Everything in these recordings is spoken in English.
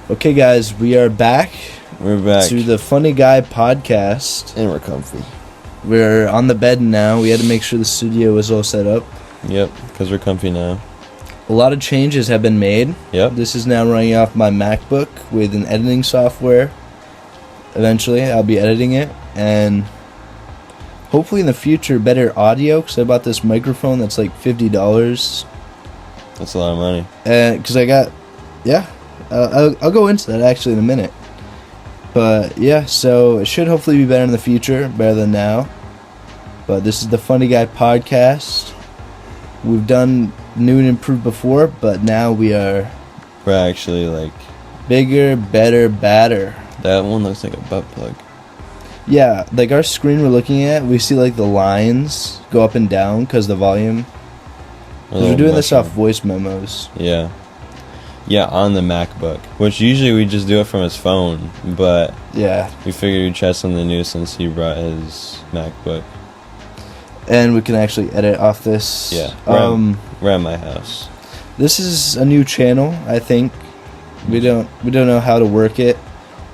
Okay, guys, we are back. We're back to the Funny Guy Podcast. And we're comfy. We're on the bed now. We had to make sure the studio was all set up. Yep, because we're comfy now. A lot of changes have been made. Yep. This is now running off my MacBook with an editing software. Eventually, I'll be editing it. And hopefully in the future, better audio. Because I bought this microphone that's like $50. That's a lot of money. Because I got... Yeah. I'll go into that actually in a minute. But yeah, so it should hopefully be better in the future, better than now. But this is the Funny Guy Podcast. We've done new and improved before, but now we're actually like bigger, better, badder. That one looks like a butt plug. Yeah, like our screen we're looking at, we see like the lines go up and down because the volume. Because we're doing this off voice memos. Yeah. Yeah, on the MacBook, which usually we just do it from his phone, but yeah, we figured we'd try something new since he brought his MacBook. And we can actually edit off this. Yeah, we're at my house. This is a new channel, I think. We don't know how to work it.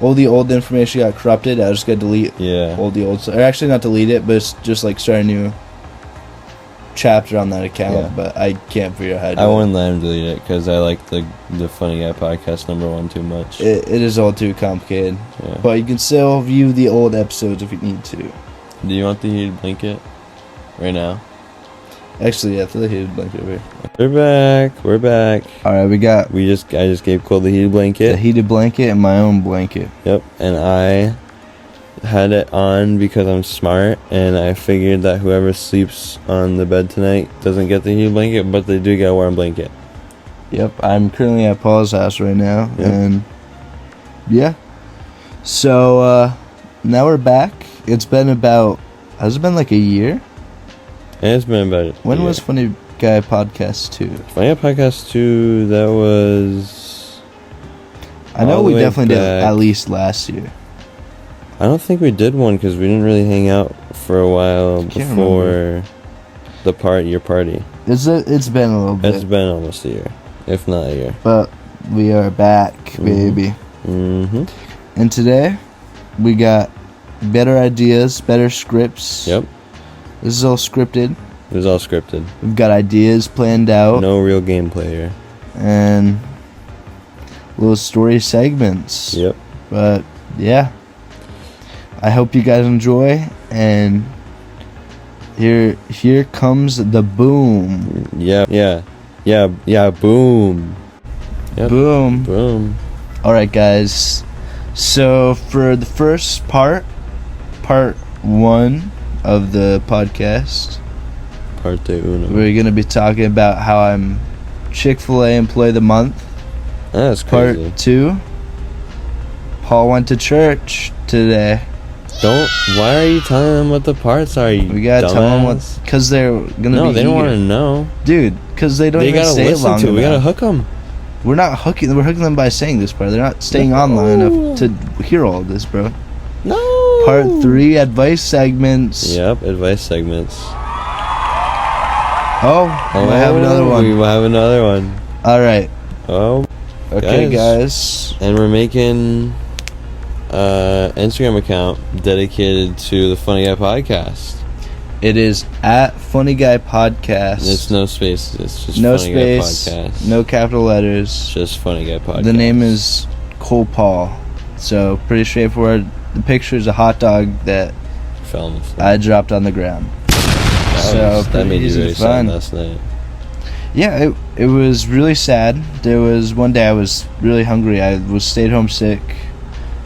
All the old information got corrupted. I just got to delete all the old stuff. Or actually not delete it, but it's just like start a new chapter on that account. Yeah. But I can't figure out how to do it. I wouldn't let him delete it because I like the Funny Guy Podcast #1 too much. It is all too complicated. Yeah. But you can still view the old episodes if you need to. Do you want the heated blanket right now? Actually, yeah, throw the heated blanket over here. We're back. Alright, I just gave Cole the heated blanket. The heated blanket and my own blanket. Yep, and I had it on because I'm smart, and I figured that whoever sleeps on the bed tonight doesn't get the heated blanket, but they do get a warm blanket. Yep, I'm currently at Paul's house right now, and yeah. So, now we're back. It's been has it been like a year? Yeah, it's been about When was Funny Guy Podcast 2? Funny Guy Podcast 2, that was... I know we definitely did at least last year. I don't think we did one because we didn't really hang out for a while before your party. It's been a little bit. It's been almost a year, if not a year. But we are back, baby. Mm-hmm. And today, we got better ideas, better scripts. Yep. This is all scripted. It was all scripted. We've got ideas planned out. No real gameplay here. And little story segments. Yep. But, yeah. I hope you guys enjoy, and here comes the boom. Yeah, boom. Yep. Boom. Alright, guys. So, for the first part 1 of the podcast, Parte uno. we're going to be talking about how I'm Chic-Fil-A Employee of the Month. That's crazy. Part 2, Paul went to church today. Why are you telling them what the parts are? We gotta tell them because they're gonna be. No, they don't want to know, dude. Because they don't. They even stay long enough. We gotta hook them. We're not hooking. We're hooking them by saying this part. They're not staying on long enough to hear all of this, bro. No. Part 3, advice segments. Yep, advice segments. Oh, we might have another one. We will have another one. All right. Oh. Okay, guys. And we're making Instagram account dedicated to the Funny Guy Podcast. It is at Funny Guy Podcast. It's no spaces. It's just no Funny space, Guy Podcast. No capital letters. It's just Funny Guy Podcast. The name is Cole Paul. So pretty straightforward. The picture is a hot dog that fell on the floor. I dropped on the ground. That made you really sad last night. Yeah, it was really sad. There was one day I was really hungry. I stayed home sick.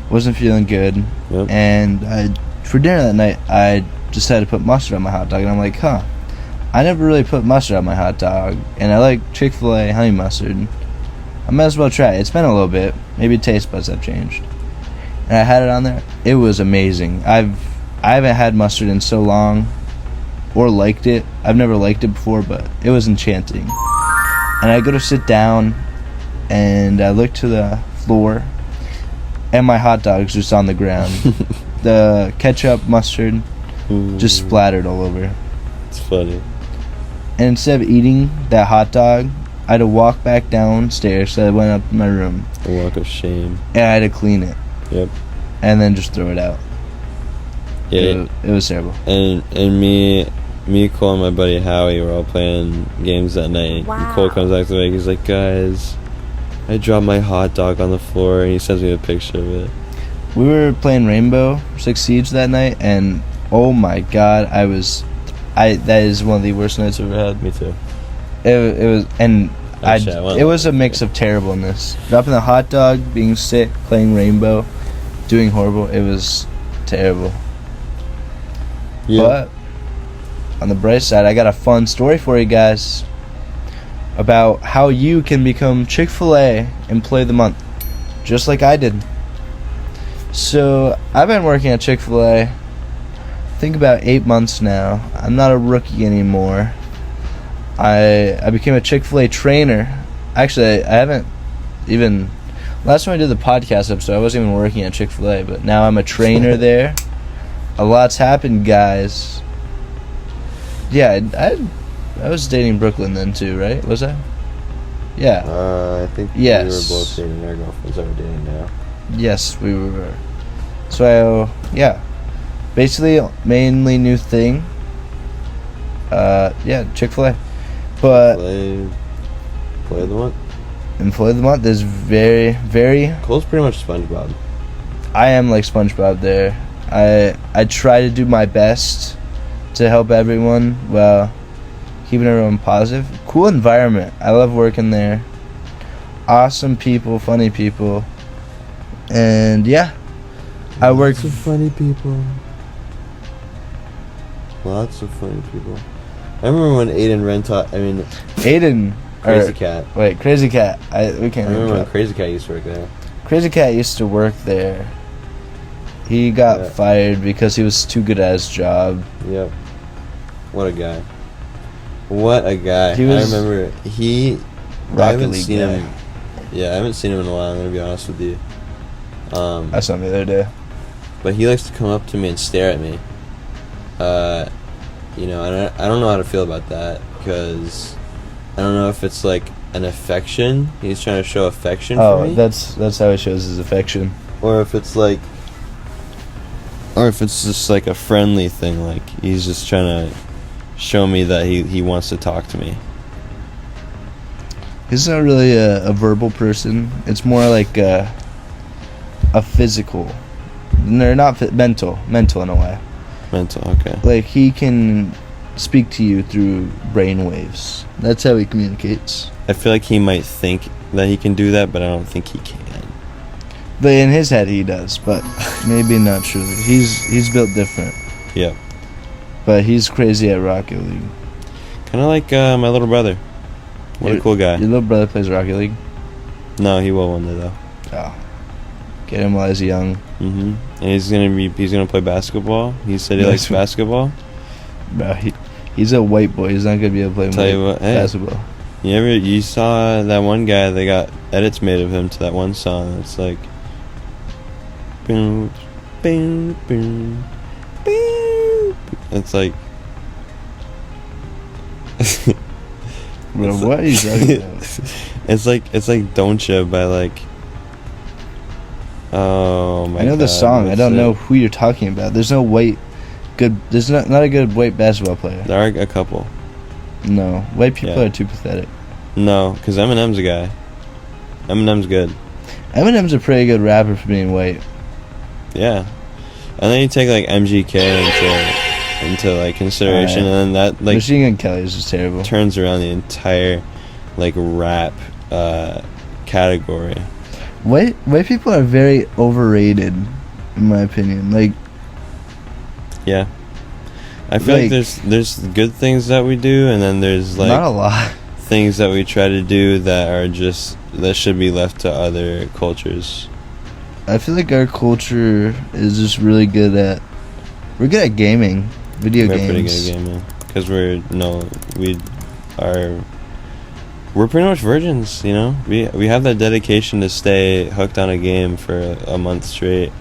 Wasn't feeling good. Yep. And for dinner that night, I decided to put mustard on my hot dog. And I'm like, I never really put mustard on my hot dog. And I like Chick-Fil-A honey mustard. I might as well try it. It's been a little bit. Maybe taste buds have changed. And I had it on there. It was amazing. I haven't had mustard in so long. Or liked it. I've never liked it before, but it was enchanting. And I go to sit down. And I look to the floor. And my hot dog's just on the ground. The ketchup, mustard, just splattered all over. It's funny. And instead of eating that hot dog, I had to walk back downstairs, so I went up to my room. A walk of shame. And I had to clean it. Yep. And then just throw it out. Yeah. It was terrible. And me, Cole, and my buddy Howie were all playing games that night. Wow. And Cole comes back to me, he's like, guys, I dropped my hot dog on the floor, and he sends me a picture of it. We were playing Rainbow Six Siege that night, and oh my god, that is one of the worst nights I've ever had. Me too. It was, and Actually, it was a mix of terribleness. Dropping the hot dog, being sick, playing Rainbow, doing horrible. It was terrible. Yeah. But on the bright side, I got a fun story for you guys about how you can become Chick-Fil-A Employee of the Month, just like I did. So I've been working at Chick-Fil-A, I think about 8 months now. I'm not a rookie anymore. I became a Chick-Fil-A trainer. Actually, I haven't even... Last time I did the podcast episode, I wasn't even working at Chick-Fil-A, but now I'm a trainer there. A lot's happened, guys. Yeah, I was dating Brooklyn then too, right? Was I? Yeah. I think Yes. we were both dating. Our girlfriends are dating now. Yes, we were. So, yeah. Basically, mainly new thing. Yeah, Chick-Fil-A. But Play of the month. Employee of the Month is very, very... Cole's pretty much SpongeBob. I am like SpongeBob there. I try to do my best to help everyone while keeping everyone positive. Cool environment. I love working there. Awesome people, funny people. And yeah, I work... Lots of funny people. Lots of funny people. I remember when Aiden... Crazy Cat. Wait, Crazy Cat. We I can't remember when drop. Crazy Cat used to work there. Crazy Cat used to work there. He got fired because he was too good at his job. Yep. What a guy. What a guy. He was I remember I Rocket haven't League seen guy. him. Yeah, I haven't seen him in a while, I'm gonna be honest with you. I saw him the other day. But he likes to come up to me and stare at me. I don't know how to feel about that, because I don't know if it's like an affection. He's trying to show affection for me. That's how he shows his affection. Or if it's just like a friendly thing, like he's just trying to show me that he wants to talk to me. He's not really a verbal person. It's more like a physical. They're not mental in a way. Mental, okay. Like, he can speak to you through brain waves. That's how he communicates. I feel like he might think that he can do that, but I don't think he can. But in his head he does, but maybe not truly. He's built different. Yeah. But he's crazy at Rocket League. Kind of like my little brother. What a cool guy. Your little brother plays Rocket League? No, he will one day though. Oh. Get him while he's young. And he's gonna play basketball. He said he likes basketball. Bro, he's a white boy. He's not gonna be able to play Tell you what, hey, basketball. You saw that one guy? They got edits made of him to that one song. It's like, boom, boom, boom, boom. It's like, Bro, what are you talking about? it's like Don't Ya by like. Oh my god. I know the song. I don't know who you're talking about. There's no there's not a good white basketball player. There are a couple. No, white people are too pathetic. No, because Eminem's a guy. Eminem's good. Eminem's a pretty good rapper for being white. Yeah. And then you take like MGK into like consideration, and then that like Machine Gun Kelly is just terrible. turns around the entire like rap category. White people are very overrated, in my opinion. Like, yeah, I feel like there's good things that we do, and then there's like not a lot things that we try to do that should be left to other cultures. I feel like our culture is just really good at gaming, video games. We're pretty good at gaming because we're pretty much virgins, you know. We have that dedication to stay hooked on a game for a month straight.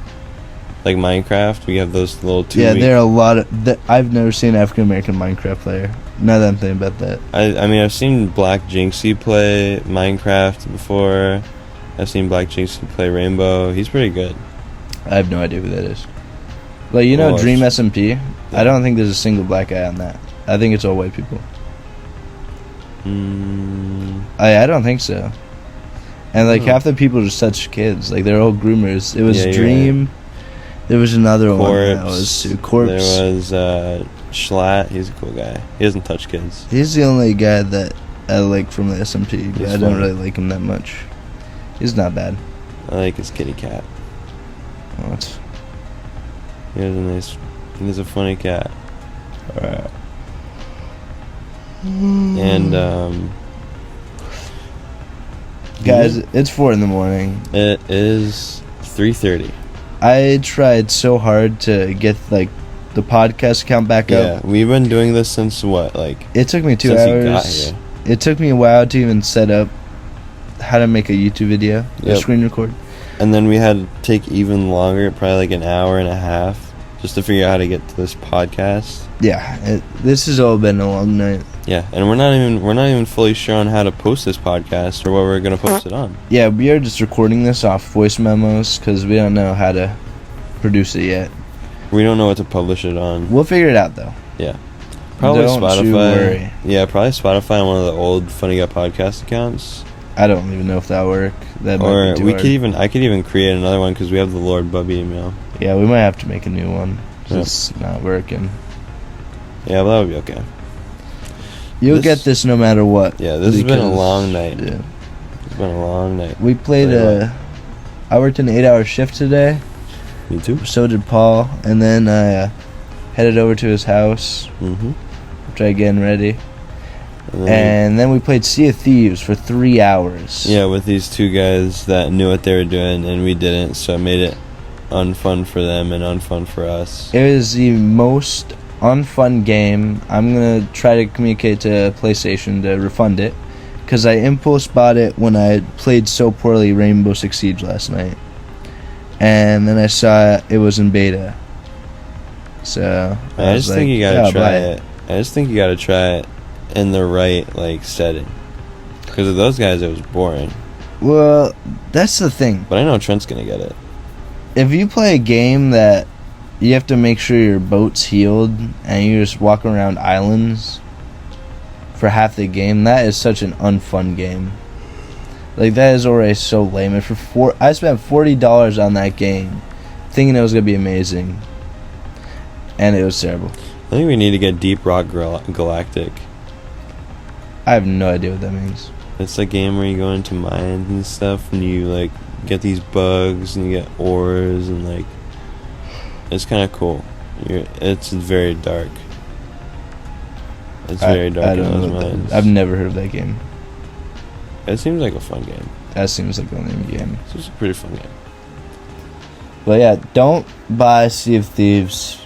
Like Minecraft, we have those little 2 Yeah, week. there are a lot of... I've never seen an African American Minecraft player. Now that I'm thinking about that. I mean, I've seen Black Jinxie play Minecraft before. I've seen Black Jinxie play Rainbow. He's pretty good. I have no idea who that is. Like, you know, Dream SMP? Yeah. I don't think there's a single black guy on that. I think it's all white people. I don't think so. And, like, half the people are just such kids. Like, they're all groomers. It was Dream. Right. There was another one that was Corpse. There was Schlatt. He's a cool guy. He doesn't touch kids. He's the only guy that I like from the SMP, but I don't really like him that much. He's not bad. I like his kitty cat. What? He's a funny cat. Alright. And, guys, it's 4 in the morning. It is 3:30. I tried so hard to get, like, the podcast account back up. Yeah, we've been doing this since what, like... It took me 2 hours. You got here. It took me a while to even set up how to make a YouTube video, a screen record. And then we had to take even longer, probably like an hour and a half, just to figure out how to get to this podcast. Yeah, this has all been a long night. Yeah, and we're not even fully sure on how to post this podcast or what we're gonna post it on. Yeah, we are just recording this off voice memos because we don't know how to produce it yet. We don't know what to publish it on. We'll figure it out though. Yeah, probably don't Spotify. You worry. Yeah, probably Spotify on one of the old Funny Guy Podcast accounts. I don't even know if that'll work. That or might be too hard. I could even create another one because we have the Lord Bubby email. Yeah, we might have to make a new one. It's not working. Yeah, but that would be okay. You'll get this no matter what. Yeah, this has been a long night. Yeah. It's been a long night. We played I worked an 8-hour shift today. Me too. So did Paul. And then I headed over to his house. Tried getting ready. And then we played Sea of Thieves for 3 hours. Yeah, with these two guys that knew what they were doing and we didn't, so it made it unfun for them and unfun for us. It was the most unfun game. I'm going to try to communicate to PlayStation to refund it, because I impulse bought it when I played so poorly Rainbow Six Siege last night. And then I saw it was in beta. So I just think you gotta try it. I just think you gotta try it in the right setting, because of those guys it was boring. Well, that's the thing. But I know Trent's gonna get it. If you play a game that you have to make sure your boat's healed and you just walk around islands for half the game, that is such an unfun game. Like, that is already so lame. And I spent $40 on that game thinking it was gonna be amazing, and it was terrible. I think we need to get Deep Rock Galactic. I have no idea what that means. It's a game where you go into mines and stuff, and you get these bugs, and you get ores, and it's kind of cool. It's very dark. It's very dark in those mines. I've never heard of that game. It seems like a fun game. That seems like a lame game. It's just a pretty fun game. But yeah, don't buy Sea of Thieves.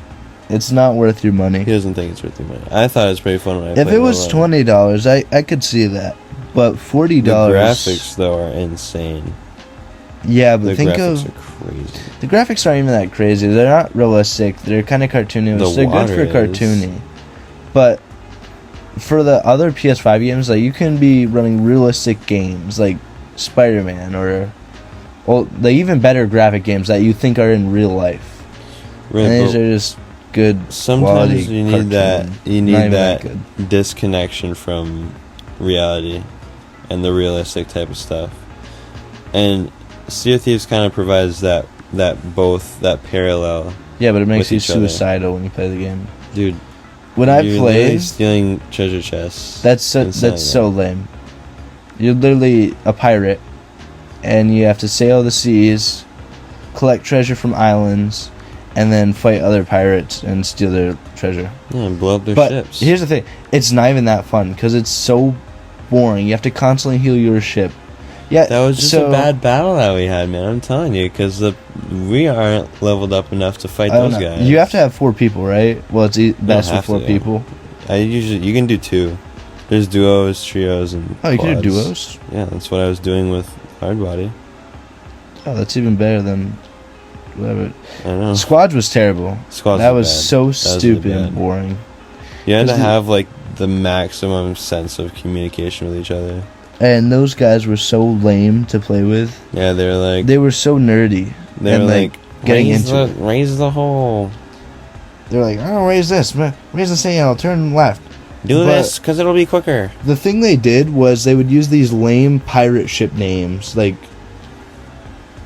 It's not worth your money. He doesn't think it's worth your money. I thought it was pretty fun when I played it. If it was $20, I could see that. But $40... The graphics, though, are insane. Yeah, but the graphics are crazy. The graphics aren't even that crazy. They're not realistic. They're kind of cartoonish. They're good for cartoony. But for the other PS5 games, you can be running realistic games like Spider-Man or the even better graphic games that you think are in real life. Right, and these are just good. Sometimes you need that disconnection from reality and the realistic type of stuff. And Sea of Thieves kind of provides that parallel. Yeah, but it makes you suicidal when you play the game, dude. When I play, stealing treasure chests. That's so lame. You're literally a pirate, and you have to sail the seas, collect treasure from islands, and then fight other pirates and steal their treasure. Yeah, and blow up their ships. Here's the thing: it's not even that fun because it's so boring. You have to constantly heal your ship. Yeah, that was just a bad battle that we had, man. I'm telling you, because we aren't leveled up enough to fight those guys. You have to have 4 people, right? Well, it's best for 4 people. You can do 2. There's duos, trios, and quads. You can do duos? Yeah, that's what I was doing with Hardbody. Oh, that's even better than whatever. I know. Squads was terrible. That was so stupid and boring. You had to have the maximum sense of communication with each other. And those guys were so lame to play with. Yeah, they were so nerdy. They were like getting into it. Raise the hole. They're like, I don't raise this. Raise the sail. Turn left. Do this because it'll be quicker. The thing they did was they would use these lame pirate ship names, like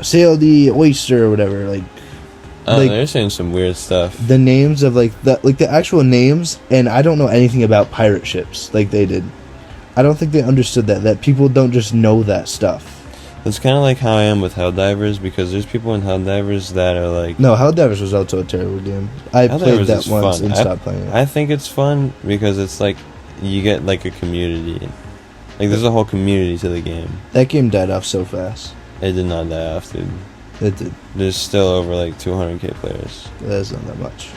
Sail the Oyster or whatever. They're saying some weird stuff. The names of the actual names, and I don't know anything about pirate ships like they did. I don't think they understood that people don't just know that stuff. It's kind of like how I am with Helldivers, because there's people in Helldivers that are like... No, Helldivers was also a terrible game. I played that once and stopped playing it. I think it's fun because it's like you get like a community. Like there's a whole community to the game. That game died off so fast. It did not die off, dude. It did. There's still over like 200k players. That's not that much.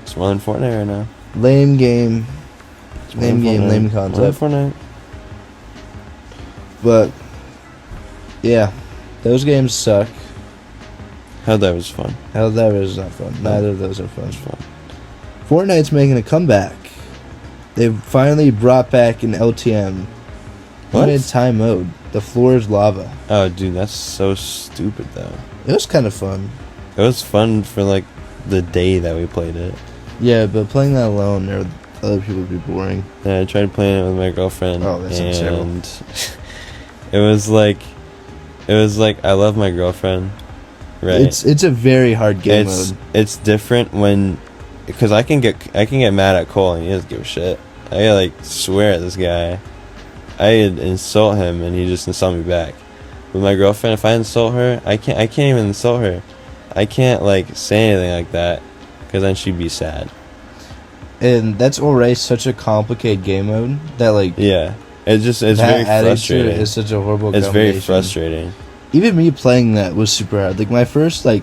It's more than Fortnite right now. Lame game. Lame concept. Fortnite. But yeah, those games suck. Helldivers was fun. Helldivers is not fun. Neither of those are fun. It's fun. Fortnite's making a comeback. They've finally brought back an LTM. What? Limited time mode. The floor is lava. Oh, dude, that's so stupid, though. It was kind of fun. It was fun for, like, the day that we played it. Yeah, but playing that alone or other people would be boring. Yeah, I tried playing it with my girlfriend. Oh, that's terrible. it was like, I love my girlfriend, right? It's a very hard game mode. It's different when, because I can get mad at Cole and he doesn't give a shit. I like swear at this guy. I insult him and he just insult me back. With my girlfriend, if I insult her, I can't even insult her. I can't like say anything like that, because then she'd be sad. And that's already such a complicated game mode that like it's very frustrating. It's such a horrible. It's very frustrating. Even me playing that was super hard. Like my first 3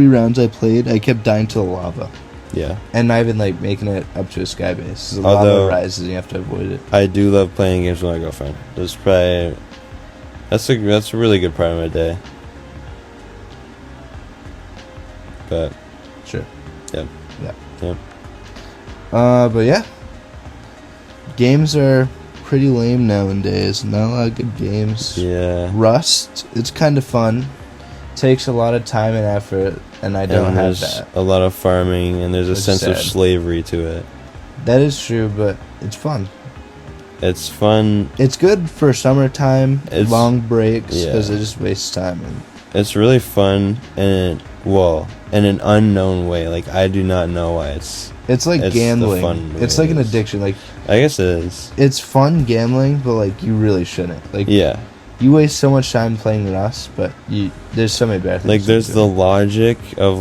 rounds I played, I kept dying to the lava. Yeah. And not even making it up to a sky base. The lava rises and you have to avoid it. I do love playing games with my girlfriend. That's a really good part of my day. But sure. Yeah. But yeah. Games are pretty lame nowadays. Not a lot of good games. Yeah. Rust, it's kind of fun. Takes a lot of time and effort, and I don't have that. A lot of farming, and there's a sense of slavery to it. That is true, but it's fun. It's fun. It's good for summertime, long breaks, because it just wastes time. It's really fun, and in an unknown way. Like, I do not know why it's like gambling. It's like an addiction. Like, I guess it is. It's fun gambling, but you really shouldn't. You waste so much time playing Rust, but there's so many bad things. There's the logic of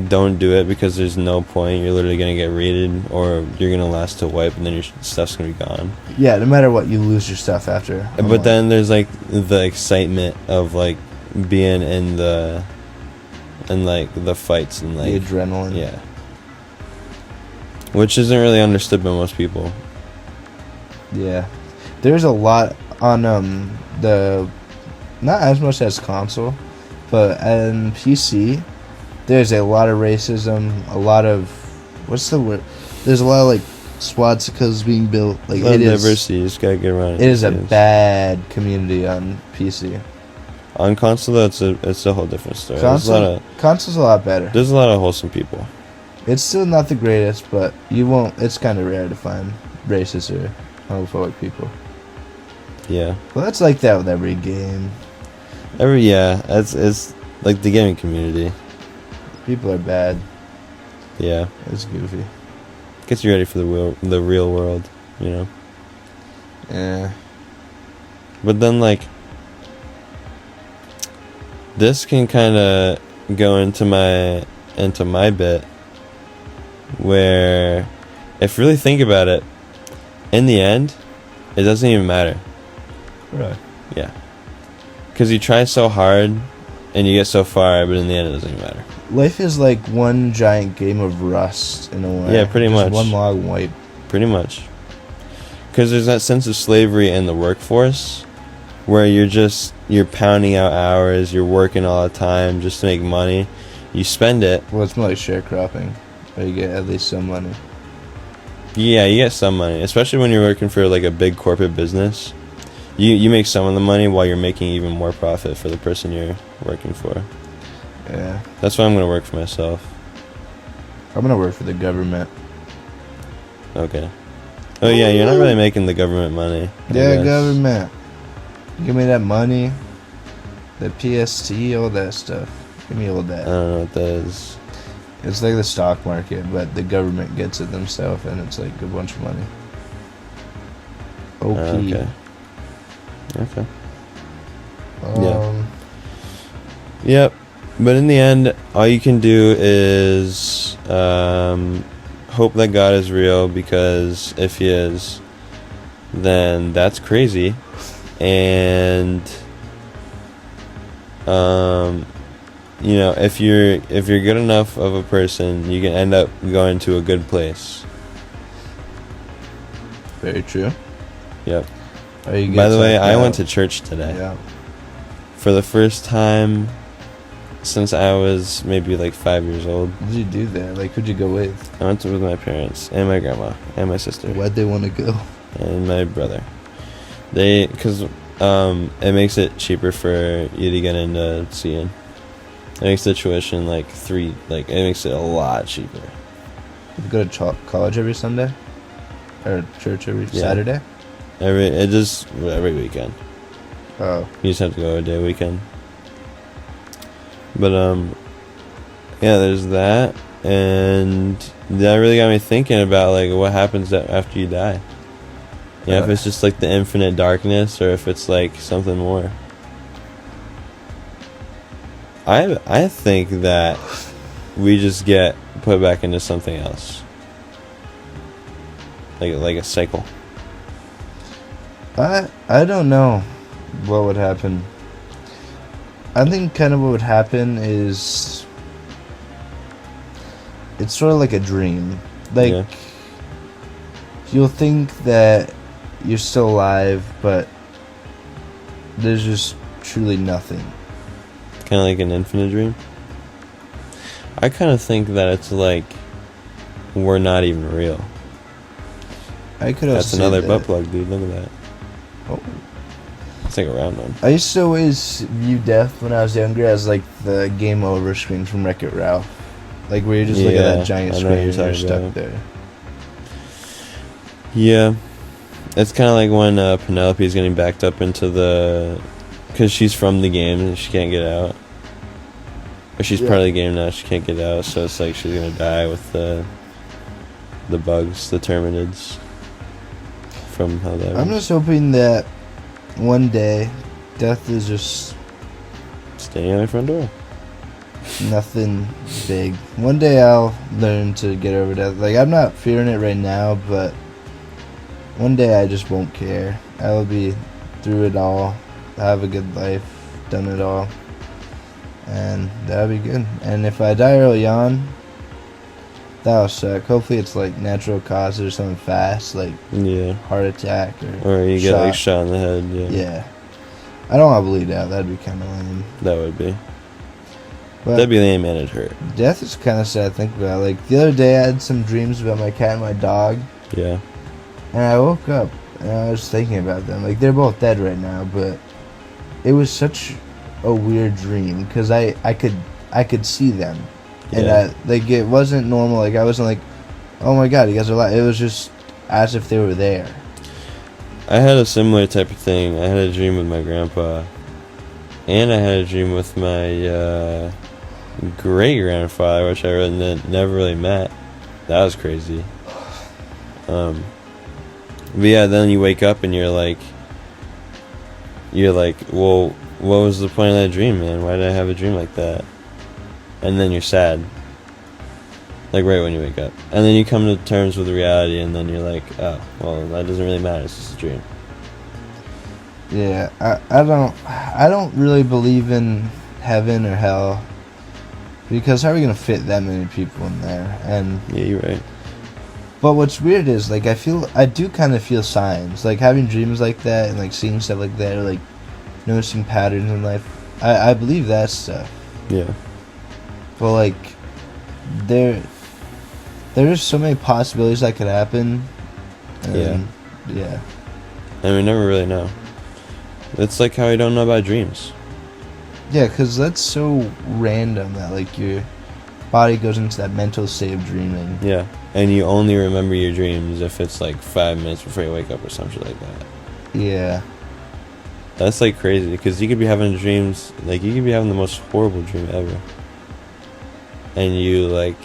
don't do it because there's no point. You're literally gonna get raided, or you're gonna last to wipe, and then your stuff's gonna be gone. Yeah, no matter what, you lose your stuff after. But then there's the excitement of being in the fights and the adrenaline. Yeah. Which isn't really understood by most people. Yeah, there's a lot on not as much as console, but on PC, there's a lot of racism, a lot of what's the word? There's a lot of swastikas being built. Diversity. You just gotta get around it. It is a bad community on PC. On console, though, it's a whole different story. Console's a lot better. There's a lot of wholesome people. It's still not the greatest, but it's kind of rare to find racist or homophobic people. Yeah. Well, that's like that with every game. It's like the gaming community. People are bad. Yeah. It's goofy. Gets you ready for the real world, you know? Yeah. But then, this can kind of go into my bit, where, if you really think about it, in the end, it doesn't even matter. Right. Yeah. Because you try so hard, and you get so far, but in the end, it doesn't even matter. Life is like one giant game of Rust, in a way. Yeah, pretty much. One long wipe. Pretty much. Because there's that sense of slavery in the workforce, where you're pounding out hours, you're working all the time just to make money. You spend it. Well, it's more like sharecropping, where you get at least some money. Yeah, you get some money, especially when you're working for like a big corporate business. You make some of the money while you're making even more profit for the person you're working for. Yeah. That's why I'm gonna work for myself. I'm gonna work for the government. Okay. Oh yeah, you're not really making the government money. I Yeah, guess. government. Give me that money. The PST, all that stuff. Give me all I that. don't know what that is. It's like the stock market, but the government gets it themselves, and it's like a bunch of money. OP. Okay. Okay. Yeah. Yep. But in the end, all you can do is hope that God is real, because if He is, then that's crazy. And you know, if you're good enough of a person, you can end up going to a good place. Very true. Yep. Oh, you By get the way, something I out. went to church today. Yeah. For the first time since I was maybe like 5 years old. What did you do there? Like, who'd you go with? I went with my parents and my grandma and my sister Why'd they want to go? and my brother. Because it makes it cheaper for you to get into seeing. It makes the tuition it makes it a lot cheaper. You go to college every Sunday? Or church every Saturday? Every weekend. Oh. You just have to go a day weekend. But yeah, there's that, and that really got me thinking about like what happens after you die. Yeah, if it's just like the infinite darkness, or if it's like something more. I think that we just get put back into something else, like a cycle. I don't know what would happen. I think kind of what would happen is it's sort of like a dream. Like, Yeah. You'll think that you're still alive, but there's just truly nothing. Kind of like an infinite dream. I kind of think that it's like we're not even real. I could also That's say another that. butt plug, dude. Look at that. Oh. It's like a round one. I used to always view death when I was younger as like the game over screen from Wreck-It Ralph. Like where you just look at Yeah, that giant I know what screen you're and you're talking stuck about. there. Yeah. It's kind of like when Penelope's getting backed up into the... Because she's from the game and she can't get out. Or she's part of the game now, she can't get out. So it's like she's going to die with the bugs, the Terminids. From how that I'm just hoping that one day death is just Standing at my front door. nothing big. One day I'll learn to get over death. Like, I'm not fearing it right now, but one day I just won't care. I'll be through it all, have a good life, done it all, and that'll be good. And if I die early on, that'll suck. Hopefully it's like natural causes or something fast, like Yeah. heart attack Or you get like shot in the head. Yeah. Yeah. I don't want to bleed out. That'd be kind of lame. That would be. But That'd be lame and it'd hurt. death is kind of sad to think about. Like, the other day I had some dreams about my cat and my dog, Yeah. and I woke up and I was thinking about them. Like, they're both dead right now, but it was such a weird dream because I could see them. And Yeah. it wasn't normal. Like, I wasn't like, oh my god, you guys are alive. It was just as if they were there. I had a similar type of thing. I had a dream with my grandpa. And I had a dream with my great-grandfather, which I never really met. That was crazy. But yeah, then you wake up and you're like, well, what was the point of that dream, man? Why did I have a dream like that? And then you're sad. Like right when you wake up. And then you come to terms with reality and then you're like, oh, well, that doesn't really matter, it's just a dream. Yeah, I don't really believe in heaven or hell, because how are we gonna fit that many people in there? And Yeah, you're right. but what's weird is, like, I do kind of feel signs, like having dreams like that and like seeing stuff like that, or like noticing patterns in life. I believe that stuff. Yeah. But like, there there's so many possibilities that could happen. And yeah. And we never really know. It's like how we don't know about dreams. Yeah, because that's so random that, like, your body goes into that mental state of dreaming. Yeah. And you only remember your dreams if it's, like, 5 minutes before you wake up or something like that. Yeah. That's, like, crazy. Because you could be having dreams... Like, you could be having the most horrible dream ever. And you, like...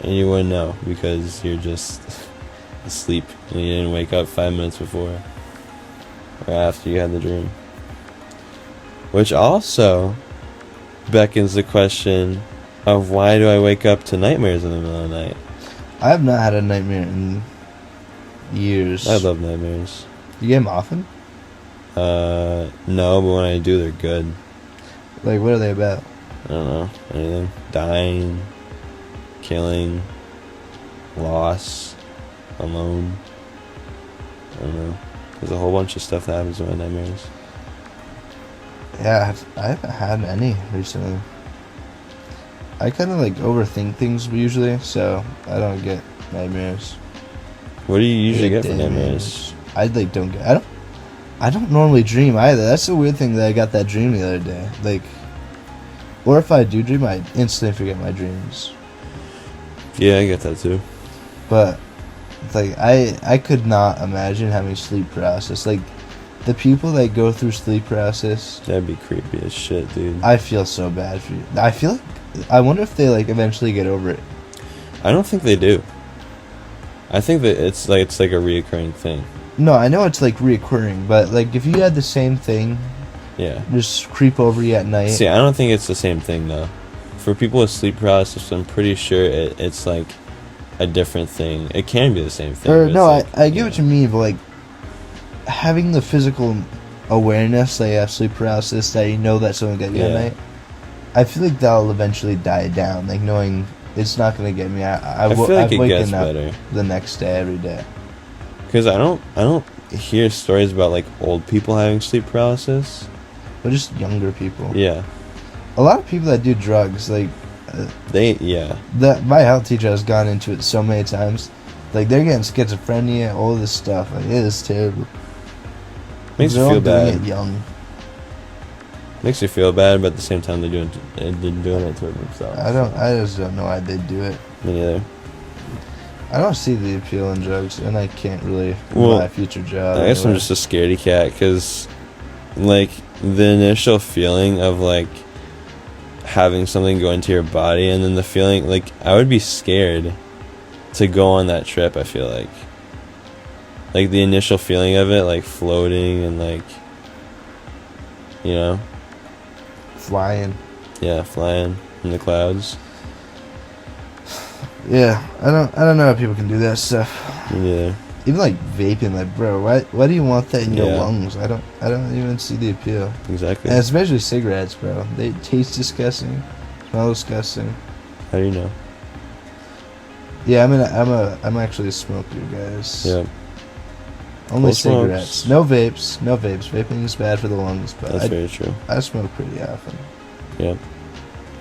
And you wouldn't know because you're just asleep. And you didn't wake up 5 minutes before. Or after you had the dream. Which also beckons the question of why do I wake up to nightmares in the middle of the night? I have not had a nightmare in years. I love nightmares. You get them often? No, but when I do, they're good. Like, what are they about? I don't know. Anything. Dying. Killing. Loss. Alone. I don't know. There's a whole bunch of stuff that happens in my nightmares. Yeah, I haven't had any recently. I kind of, like, overthink things usually, so I don't get nightmares. What do you usually get for nightmares? I, like, don't get... I don't normally dream either. That's the weird thing that I got that dream the other day. Like... Or if I do dream, I instantly forget my dreams. Yeah, I get that too. But... Like, I could not imagine having sleep paralysis. Like... The people that go through sleep paralysis... That'd be creepy as shit, dude. I feel so bad for you. I feel like... I wonder if they, like, eventually get over it. I don't think they do. I think that it's like a reoccurring thing. No, I know it's, like, reoccurring, but, like, if you had the same thing... Yeah. Just creep over you at night... See, I don't think it's the same thing, though. For people with sleep paralysis, I'm pretty sure it's, like, a different thing. It can be the same thing. Or, no, like, I get what you mean, but, like... Having the physical awareness that you have sleep paralysis, that you know that someone got you at night, I feel like that'll eventually die down. Like, knowing it's not going to get me. I feel like it gets better the next day, every day. Because I don't hear stories about, like, old people having sleep paralysis. But just younger people. Yeah. A lot of people that do drugs, like... My health teacher has gone into it so many times. Like, they're getting schizophrenia, all this stuff. Like, it is terrible. Makes you feel bad. Doing it young. Makes you feel bad, but at the same time they're doing it to themselves. I just don't know why they do it. Me neither. I don't see the appeal in drugs, and I can't really buy a future job. I guess I'm just a scaredy cat, because, like, the initial feeling of, like, having something go into your body, and then the feeling, like, I would be scared to go on that trip, I feel like. Like, the initial feeling of it, like, floating and, like, you know? Flying. Yeah, flying in the clouds. Yeah, I don't know how people can do that stuff. Yeah. Even, like, vaping, like, bro, why do you want that in your lungs? I don't even see the appeal. Exactly. And especially cigarettes, bro. They taste disgusting, smell disgusting. How do you know? Yeah, I'm actually a smoker, guys. Yeah. Only cigarettes. No vapes. Vaping is bad for the lungs, but that's very true. I smoke pretty often. Yeah.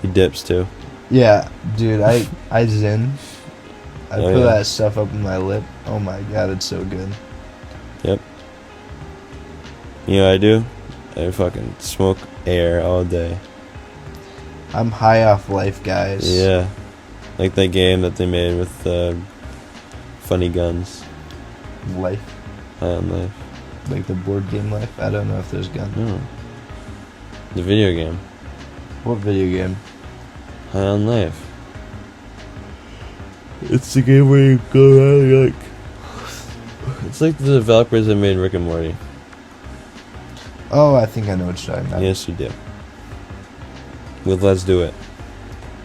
He dips too. Yeah, dude, I zin. I put that stuff up in my lip. Oh my god, it's so good. Yep. You know what I do? I fucking smoke air all day. I'm high off life, guys. Yeah. Like that game that they made with funny guns. Life. High on life. Like the board game Life? I don't know if there's guns. No. The video game. What video game? High on life. It's the game where you go around like... It's like the developers that made Rick and Morty. Oh, I think I know what you're talking about. Yes, you do. With Let's Do It.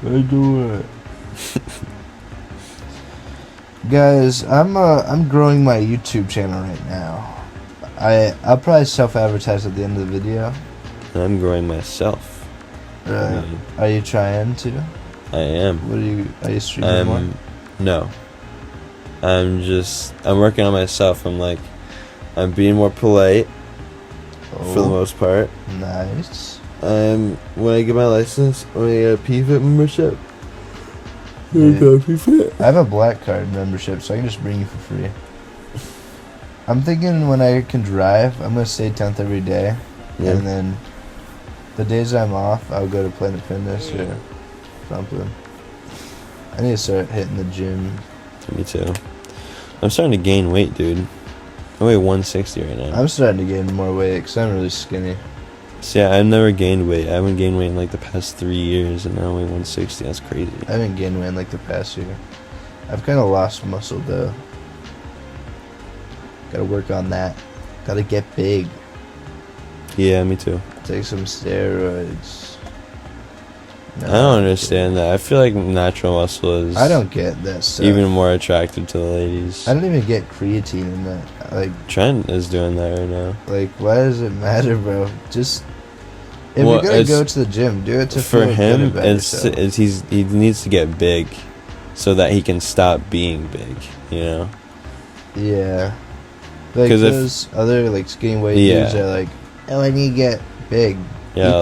Let's do it. Guys, I'm growing my YouTube channel right now. I'll probably self-advertise at the end of the video. And I'm growing myself. Really? Are you trying to? I am. Are you streaming more? No. I'm working on myself. I'm being more polite. For the most part. Nice. When I get my license, I'm going to get a PFIT membership. I have a black card membership, so I can just bring you for free. I'm thinking when I can drive, I'm gonna stay 10th every day, and then the days I'm off, I'll go to Planet Fitness or something. I need to start hitting the gym. Me too. I'm starting to gain weight, dude. I weigh 160 right now. I'm starting to gain more weight because I'm really skinny. See, I've never gained weight. I haven't gained weight in like the past 3 years, and now I weigh 160. That's crazy. I haven't gained weight in like the past year. I've kind of lost muscle though. Gotta work on that. Gotta get big. Yeah, me too. Take some steroids. No, I don't understand that. I feel like natural muscle is... I don't get that stuff. Even more attractive to the ladies. I don't even get creatine in that. Like, Trent is doing that right now. Like, why does it matter, bro? Just... If you're gonna go to the gym, do it to for feel him. good about yourself. He needs to get big, so that he can stop being big. You know. Yeah. Like those other like skinny weight dudes are like, oh, I need to get big. Yeah,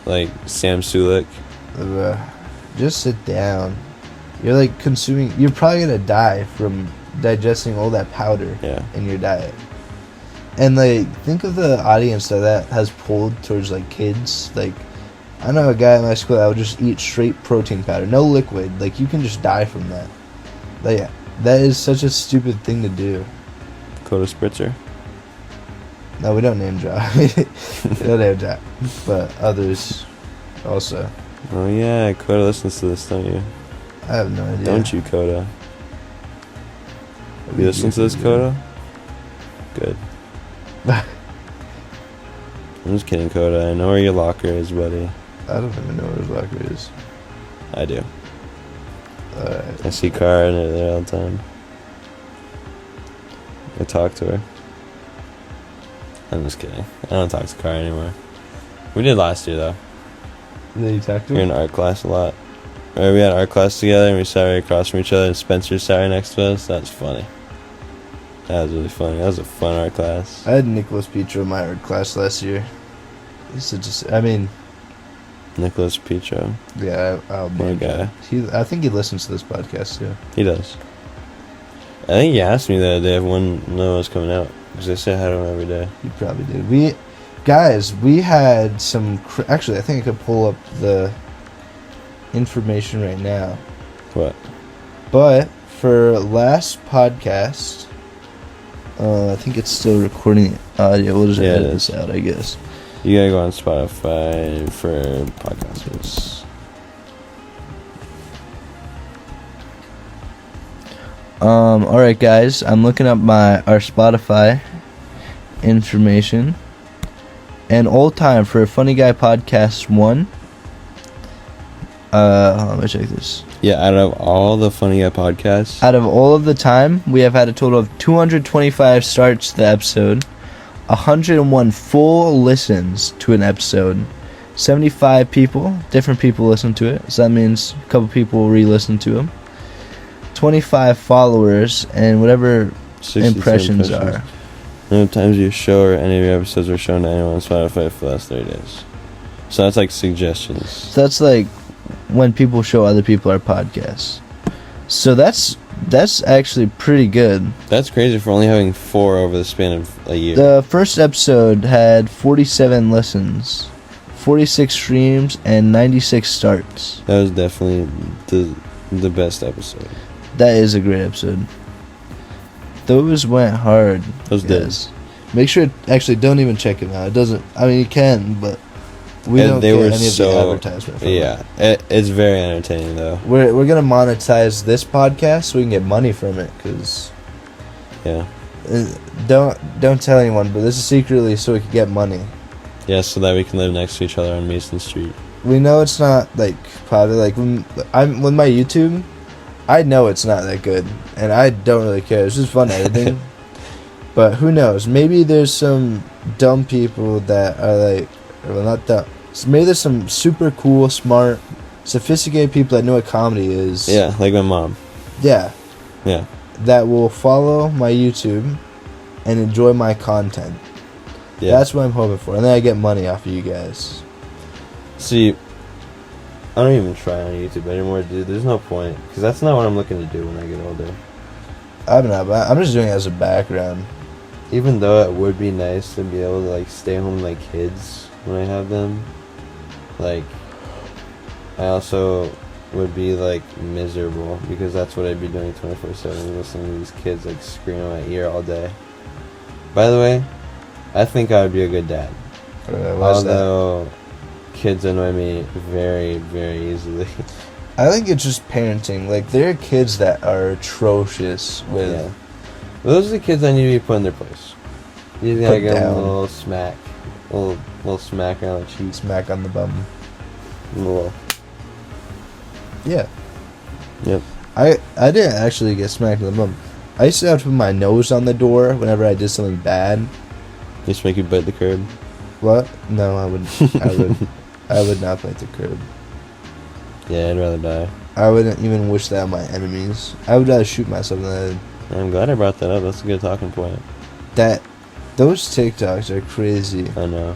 like Sam Sulek. Just sit down. You're like consuming. You're probably gonna die from digesting all that powder in your diet. And like, think of the audience that has pulled towards like kids. Like, I know a guy at my school that would just eat straight protein powder, no liquid. Like, you can just die from that. Like, that is such a stupid thing to do. Coda Spritzer. No, we don't name drop. We don't name drop. But others also. Oh yeah, Coda listens to this, don't you? I have no idea. Don't you, Coda? You listen to this, Coda? Good. I'm just kidding, Coda. I know where your locker is, buddy. I don't even know where his locker is. I do. Alright. I see Cara in it there all the time. I talk to her. I'm just kidding. I don't talk to Cara anymore. We did last year, though. Did you talk to We were him? in art class a lot. Or we had art class together, and we sat right across from each other, and Spencer sat right next to us. That's funny. That was really funny. That was a fun art class. I had Nicholas Petro in my art class last year. Nicholas Petro. Yeah, I'll be What a guy. I think he listens to this podcast too. He does. I think he asked me the other day if one was coming out, because I say hi to him every day. He probably did. We had some... Actually, I think I could pull up the information right now. What? But for last podcast... I think it's still recording the audio. We'll just edit this out, I guess. You gotta go on Spotify for podcasters. Alright guys, I'm looking up our Spotify information. And all time for Funny Guy Podcast 1. Hold on, let me check this. Yeah, out of all the Funny Guy podcasts. Out of all of the time, we have had a total of 225 starts to the episode, 101 full listens to an episode, 75 different people listen to it, so that means a couple people re-listen to them, 25 followers, and whatever impressions are. How many times your show or any of your episodes were shown to anyone on Spotify for the last 30 days? So that's like suggestions. So that's like when people show other people our podcasts. So that's actually pretty good. That's crazy for only having 4 over the span of a year. The first episode had 47 listens, 46 streams, and 96 starts. That was definitely the best episode. That is a great episode. Those went hard. Those did. Make sure, actually, don't even check it out. It doesn't, I mean, you can, but we don't get any of the advertisement from it. It's very entertaining, though. We're going to monetize this podcast so we can get money from it, because... Yeah. Don't tell anyone, but this is secretly so we can get money. Yeah, so that we can live next to each other on Mason Street. We know it's not, like, probably, like, with my YouTube... I know it's not that good, and I don't really care. It's just fun editing. But who knows? Maybe there's some dumb people that are like, well, not dumb. Maybe there's some super cool, smart, sophisticated people that know what comedy is. Yeah, like my mom. Yeah. Yeah. That will follow my YouTube and enjoy my content. Yeah. That's what I'm hoping for. And then I get money off of you guys. See, I don't even try on YouTube anymore, dude. There's no point. Because that's not what I'm looking to do when I get older. I'm just doing it as a background. Even though it would be nice to be able to, like, stay home like kids when I have them. Like, I also would be, like, miserable. Because that's what I'd be doing 24/7. Listening to these kids, like, scream in my ear all day. By the way, I think I would be a good dad. Although kids annoy me very, very easily. I think it's just parenting. Like, there are kids that are atrocious with... Yeah. Well, those are the kids I need to be put in their place. You just gotta Put give them a down. little smack. Little smack around the cheeks. Smack on the bum. Little. Yeah. Yep. I didn't actually get smacked in the bum. I used to have to put my nose on the door whenever I did something bad. Just make you bite the curb. What? No, I would not bite the curb. Yeah, I'd rather die. I wouldn't even wish that on my enemies. I would rather shoot myself in the head. I'm glad I brought that up. That's a good talking point. Those TikToks are crazy. I know.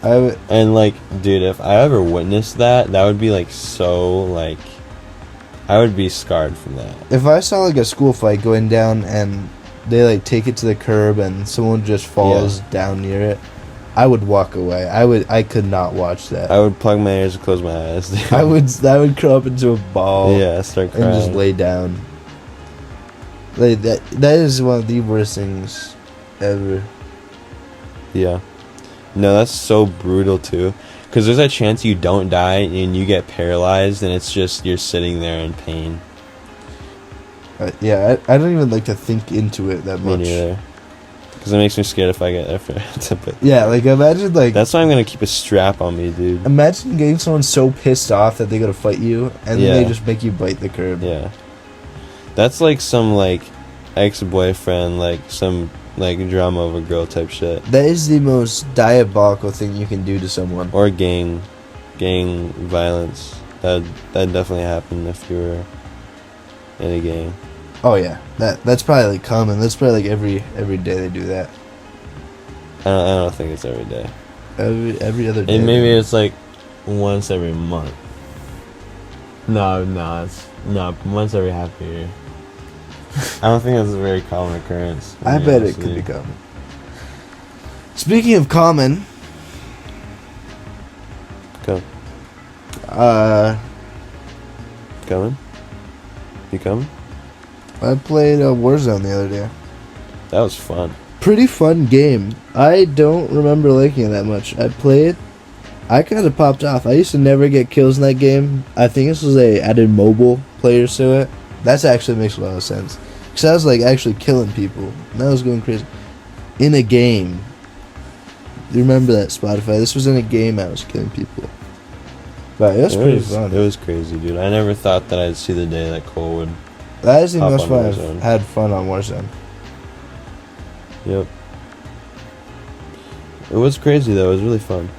I would... And, like, dude, if I ever witnessed that would be, like, so, like... I would be scarred from that. If I saw, like, a school fight going down and they, like, take it to the curb and someone just falls down near it, I would walk away. I could not watch that. I would plug my ears and close my eyes. Dude. I would curl up into a ball. Yeah, start crying. And just lay down. Like, that is one of the worst things ever. Yeah. No, that's so brutal, too. Because there's a chance you don't die and you get paralyzed and it's just you're sitting there in pain. Yeah, I don't even like to think into it that much. Me neither. Because it makes me scared if I get there. Yeah, like, imagine, like... That's why I'm going to keep a strap on me, dude. Imagine getting someone so pissed off that they go to fight you and then they just make you bite the curb. Yeah. That's like some, like, ex-boyfriend, like, some... like drama of a girl type shit. That is the most diabolical thing you can do to someone. Or gang violence. That'd definitely happen if you were in a gang. Oh yeah, that's probably like common. That's probably like every day they do that. I don't think it's every day. Every other day. And maybe it's like once every month. No, it's once every half a year. I don't think that's a very common occurrence. I bet it could be common. Speaking of common, Go. Coming? You coming? I played Warzone the other day. That was fun. Pretty fun game. I don't remember liking it that much. I played. I kind of popped off. I used to never get kills in that game. I think this was they added mobile players to it. That actually makes a lot of sense. Because I was like actually killing people. And I was going crazy. In a game. You remember that, Spotify? This was in a game I was killing people. But it was pretty fun. It was crazy, dude. I never thought that I'd see the day that Cole would. That is the hop most on fun Warzone. I've had fun on Warzone. Yep. It was crazy, though. It was really fun.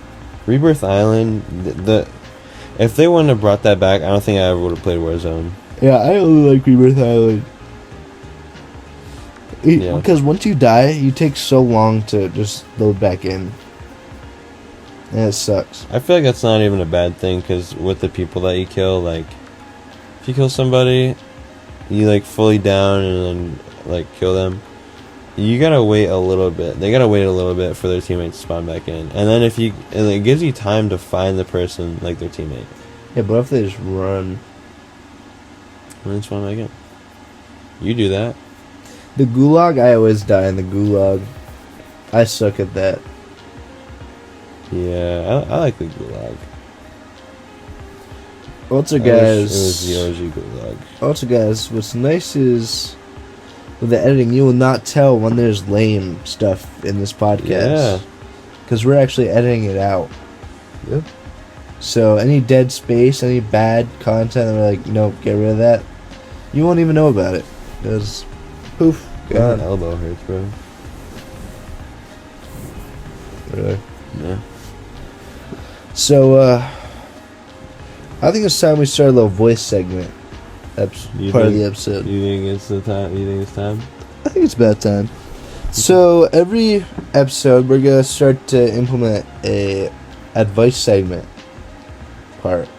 Rebirth Island, if they wouldn't have brought that back, I don't think I ever would have played Warzone. Yeah, I really like Rebirth Island. Yeah. Because once you die, you take so long to just load back in. And it sucks. I feel like that's not even a bad thing, because with the people that you kill, like, if you kill somebody, you, like, fully down and then, like, kill them, you gotta wait a little bit. They gotta wait a little bit for their teammates to spawn back in. And then and it gives you time to find the person, like, their teammate. Yeah, but if they just run... And then spawn back in. You do that. The Gulag, I always die in the Gulag. I suck at that. Yeah, I like the Gulag. Also, It guys... was the OG Gulag. Also, guys, what's nice is... with the editing, you will not tell when there's lame stuff in this podcast. Yeah. Because we're actually editing it out. Yep. So, any dead space, any bad content, and we're like, nope, get rid of that. You won't even know about it. Because, poof, My gone. elbow hurts, bro. Really? Yeah. So, I think it's time we start a little voice segment. That's part of the episode. You think it's the time? You think it's time? I think it's about time. So, every episode, we're going to start to implement a advice segment part.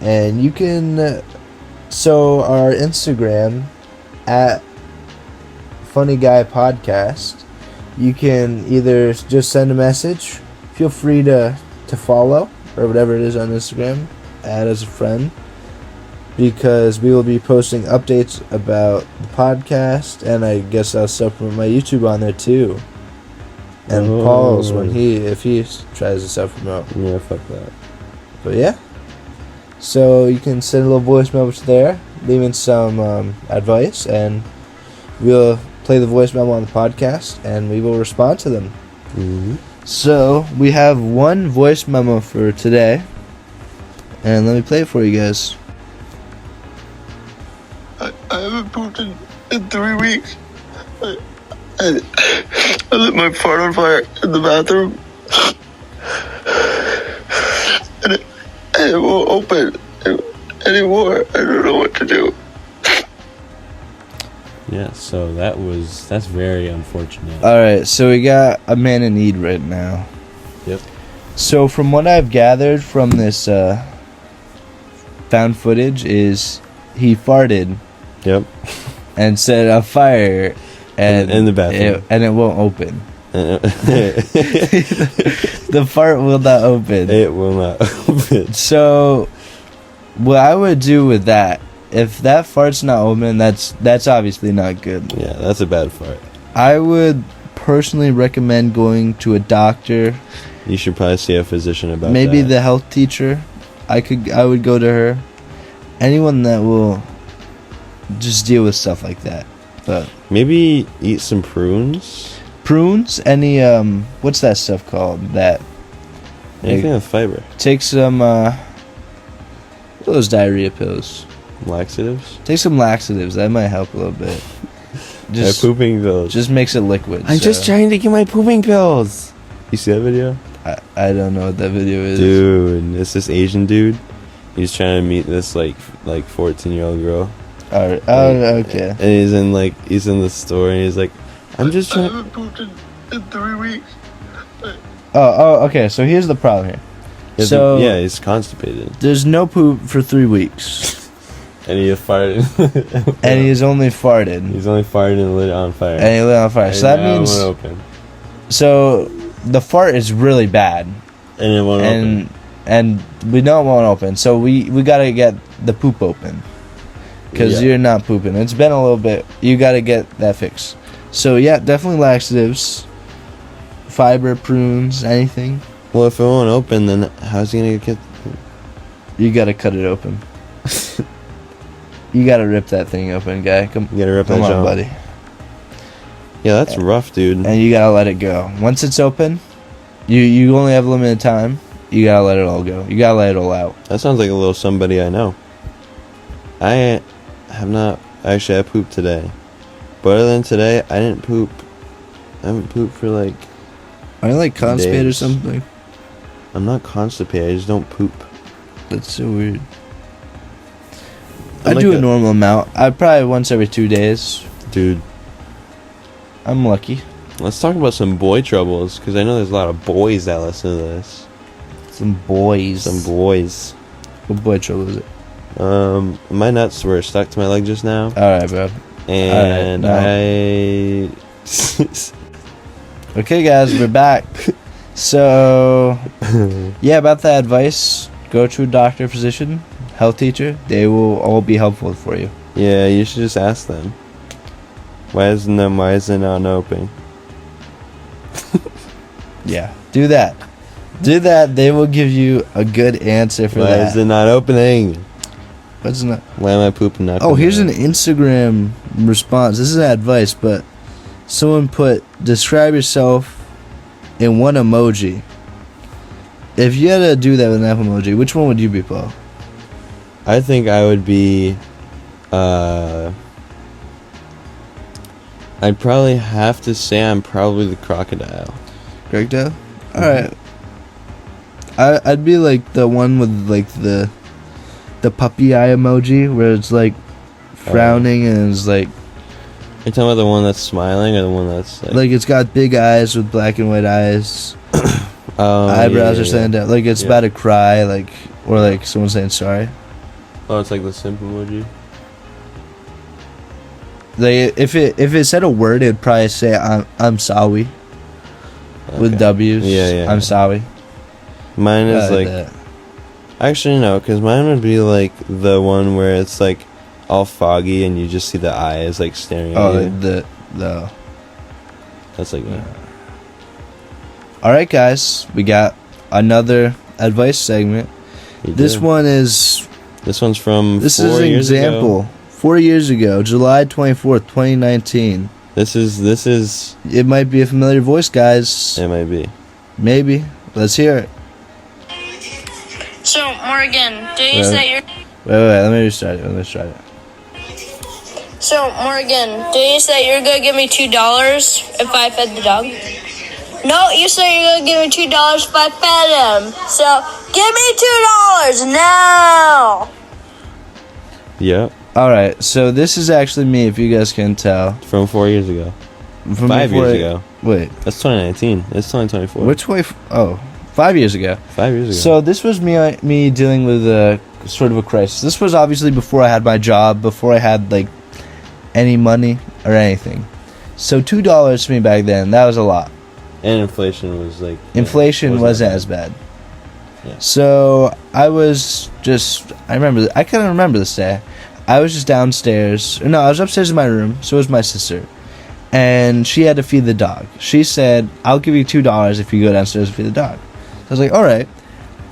And you can... So, our Instagram, at FunnyGuyPodcast, you can either just send a message, feel free to follow, or whatever it is on Instagram, add as a friend, because we will be posting updates about the podcast, and I guess I'll supplement my YouTube on there too. And Paul's if he tries to self-promote. Yeah, fuck that. But yeah. So you can send a little voice memo there, leaving some advice, and we'll play the voice memo on the podcast, and we will respond to them. Mm-hmm. So we have one voice memo for today, and let me play it for you guys. I haven't pooped in 3 weeks. I lit my fart on fire in the bathroom, and it won't open anymore. I don't know what to do. Yeah, so that's very unfortunate. Alright, so we got a man in need right now. Yep. So from what I've gathered from this found footage is he farted. Yep. And set a fire and in the bathroom. And it won't open. The fart will not open. It will not open. So what I would do with that, if that fart's not open, that's obviously not good. Yeah, that's a bad fart. I would personally recommend going to a doctor. You should probably see a physician about maybe that. The health teacher. I would go to her. Anyone that will just deal with stuff like that. But maybe eat some prunes. Prunes? Any what's that stuff called? That anything with fiber. Take some those diarrhea pills. Laxatives? Take some laxatives. That might help a little bit. Just pooping pills. Just makes it liquid. I'm just trying to get my pooping pills. You see that video? I don't know what that video is. Dude, it's this Asian dude. He's trying to meet this like 14-year-old girl. Alright. Oh, okay. And he's in the store and he's like, I'm just trying. I haven't pooped in 3 weeks. Oh, okay. So here's the problem here. He's constipated. There's no poop for 3 weeks. And he farted. And he's only farted. He's only farted and lit it on fire. And he lit it on fire. So that means. It won't open. So the fart is really bad. And it won't open. And we know it won't open. So we gotta get the poop open. Because you're not pooping. It's been a little bit. You gotta get that fixed. So yeah, definitely laxatives, fiber, prunes, anything. Well, if it won't open, then how's he gonna get? You gotta cut it open. You gotta rip that thing open, guy. Come on, buddy. Yeah, that's rough, dude. And you gotta let it go. Once it's open, you only have a limited time. You gotta let it all go. You gotta let it all out. That sounds like a little somebody I know. I have not actually. I pooped today, but other than today, I didn't poop. I haven't pooped for like. Are you like constipated or days. something? I'm not constipated. I just don't poop. That's so weird. I do a normal amount. I probably once every 2 days. Dude, I'm lucky. let's talk about some boy troubles, because I know there's a lot of boys that listen to this. Some boys. What boy trouble is it? My nuts were stuck to my leg just now. Alright, bro. And Okay, guys, we're back. So, yeah, about that advice, go to a doctor, physician, health teacher. They will all be helpful for you. Yeah, you should just ask them. Why is it not open? Yeah, do that. Do that. They will give you a good answer for that. Why is it not opening? What's not? Why am I pooping not? Oh, here's an Instagram response. This is advice, but someone put, describe yourself in one emoji. If you had to do that with an apple emoji, which one would you be, Paul? I think I would be. I'd probably have to say I'm probably the crocodile. Crocodile? Alright. I'd be like the one with like the puppy eye emoji where it's like frowning and it's like. You're talking about the one that's smiling or the one that's like it's got big eyes with black and white eyes. Eyebrows are standing out. Like it's about to cry, like, or like someone saying sorry. Oh, it's like the simp emoji. Like if it said a word, it'd probably say I'm sorry with W's. Yeah. I'm sorry. Mine is like that. actually no, because mine would be like the one where it's like all foggy and you just see the eyes like staring at you. The. That's like me. All right, guys, we got another advice segment. This one's from This 4 is an years example. ago. 4 years ago, July 24th, 2019. This is. It might be a familiar voice, guys. It might be. Maybe. Let's hear it. So, Morgan, did you say you're... Wait, let me restart it. So, Morgan, did you say you're gonna give me $2 if I fed the dog? No, you said you're gonna give me $2 if I fed him. So, give me $2 now! Yep. Alright, so this is actually me, if you guys can tell. From 4 years ago. From 5 years ago. Wait. That's 2019. It's 2024. Which way? 5 years ago. 5 years ago. So this was me dealing with a sort of a crisis. This was obviously before I had my job, before I had like any money or anything. So $2 to me back then, that was a lot. And inflation was like... Inflation wasn't as bad. Yeah. So I was just, I kind of remember this day. I was just downstairs. No, I was upstairs in my room. So was my sister. And she had to feed the dog. She said, I'll give you $2 if you go downstairs and feed the dog. So I was like, alright,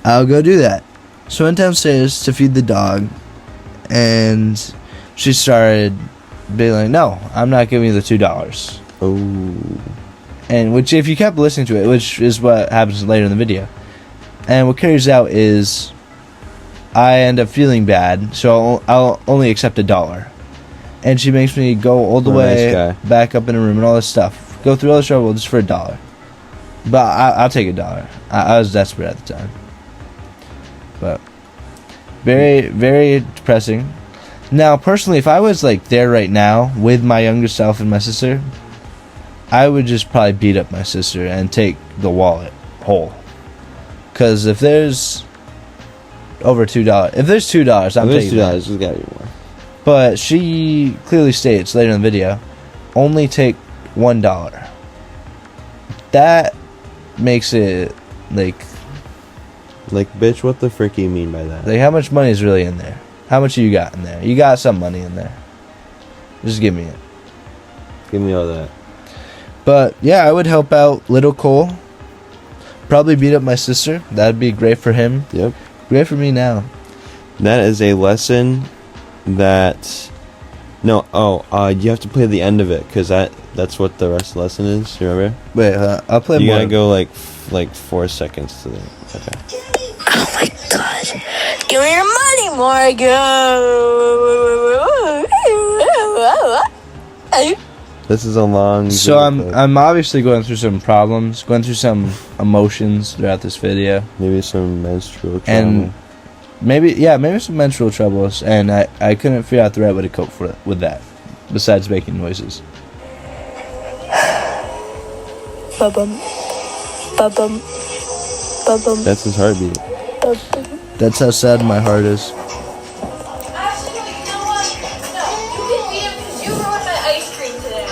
I'll go do that. So I went downstairs to feed the dog. And she started being like, no, I'm not giving you the $2. Oh. And which, if you kept listening to it, which is what happens later in the video. And what carries out is I end up feeling bad, so I'll only accept $1. And she makes me go all the way back up in a room and all this stuff. Go through all this trouble just for $1. But I'll take $1. I was desperate at the time. But very, very depressing. Now, personally, if I was like there right now with my younger self and my sister, I would just probably beat up my sister and take the wallet whole. Because if there's over $2, if there's $2, I'm taking it. There's gotta be more. But she clearly states later in the video, only take $1. That makes it like, bitch, what the frick do you mean by that? like how much money is really in there? How much you got in there? You got some money in there. Just give me it. Give me all that. But yeah, I would help out little Cole. Probably beat up my sister. That'd be great for him. Yep. Great for me now. That is a lesson that... No, you have to play the end of it, because that's what the rest of the lesson is. You remember? Wait, I'll play you more. You gotta go like 4 seconds to the... Okay. Oh my god. Give me the money, Morgan! This is a long... So I'm obviously going through some problems, going through some emotions throughout this video. Maybe some menstrual trauma. And maybe some menstrual troubles, and I couldn't figure out the right way to cope with that, besides making noises. Ba-bum. Ba-bum. Ba-bum. That's his heartbeat. Ba-bum. That's how sad my heart is. Actually, no, you know what? No, you can beat him because you ruined my ice cream today.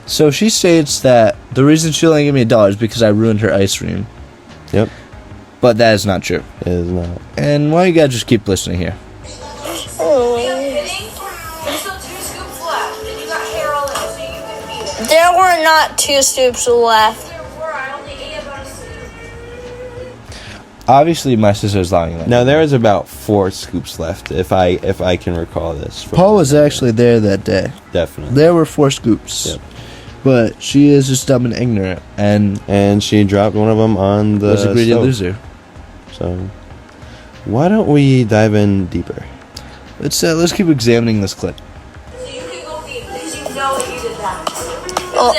So she states that the reason she only gave me $1 is because I ruined her ice cream. Yep. But that is not true. It is not. And why don't you guys just keep listening here? Are you kidding? There's still 2 scoops left, and you got hair all in it, so you can beat it. There were not 2 scoops left. There were. I only ate about a scoop. Obviously, my sister's lying. Now there is about 4 scoops left, if I can recall this. Paul was actually there that day. Definitely. There were 4 scoops. Yep. But she is just dumb and ignorant, and she dropped one of them on the was a greedy stove. loser. So, why don't we dive in deeper? Let's keep examining this clip. So you can go beat him because you know that you did that. Oh,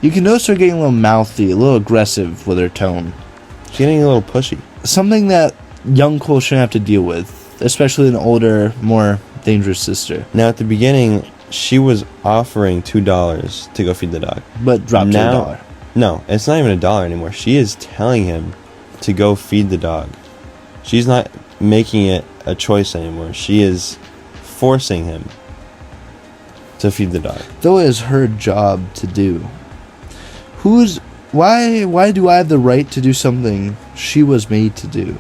You can notice her getting a little mouthy, a little aggressive with her tone. She's getting a little pushy. Something that young Cole shouldn't have to deal with, especially an older, more dangerous sister. Now at the beginning, she was offering $2 to go feed the dog. But dropped to $1. No, it's not even $1 anymore. She is telling him to go feed the dog. She's not making it a choice anymore. She is forcing him to feed the dog. Though it is her job to do. Why do I have the right to do something she was made to do?